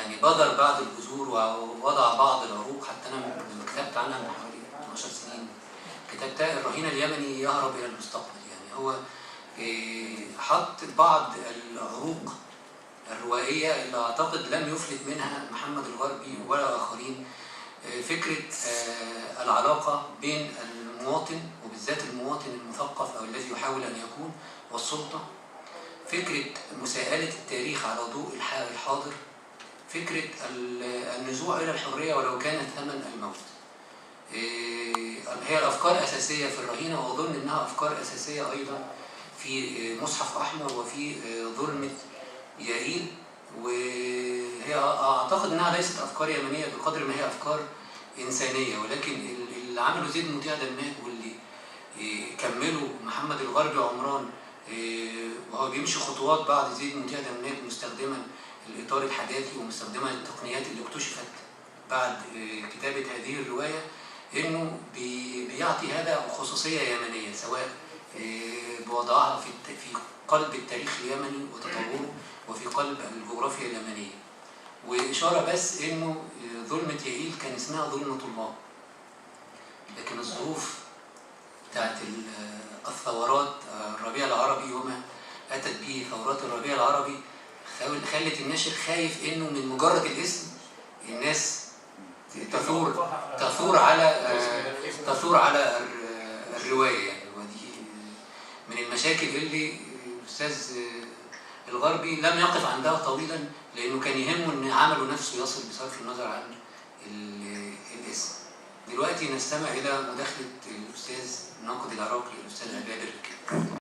يعني بذر بعض البذور ووضع بعض العروق. حتى انا لما كتبت عنها من حوالي 12 سنين كتبت الرهين اليمني يهرب الى المستقبل. يعني هو حط بعض العروق الروائيه اللي اعتقد لم يفلت منها محمد الغربي ولا اخرين. فكره العلاقه بين المواطن وبالذات المواطن المثقف او الذي يحاول ان يكون والسلطه، فكره مساءله التاريخ على ضوء الحاضر، فكره النزوع الى الحريه ولو كانت ثمن الموت. هي الافكار اساسيه في الرهينه، واظن انها افكار اساسيه ايضا في مصحف احمر وفي ظلمه يائيل. وهي اعتقد انها ليست افكار يمنيه بقدر ما هي افكار انسانيه، ولكن اللي عمله زيد مطيع دماغ واللي كمله محمد الغربي عمران وهو بيمشي خطوات بعد زيد مطيع دماغ مستخدما الاطار الحداثي ومستخدما التقنيات اللي اكتشفت بعد كتابه هذه الروايه، انه بيعطي هذا خصوصيه يمنيه، سواء بوضعها في قلب التاريخ اليمني وتطوره وفي قلب الجغرافيا اليمنيه. واشاره بس انه ظلمه يائيل كان اسمها ظلمه الله، لكن الظروف بتاعت الثورات الربيع العربي وما اتت به ثورات الربيع العربي خلت الناشر خايف انه من مجرد الاسم الناس تثور على الروايه. يعني ودي من المشاكل اللي الاستاذ الغربي لم يقف عندها طويلا، لانه كان يهمه ان عمله نفسه يصل بصرف النظر عن الاسم. دلوقتي نستمع الى مداخله الاستاذ الناقد العراقي الاستاذ عباد الركاب.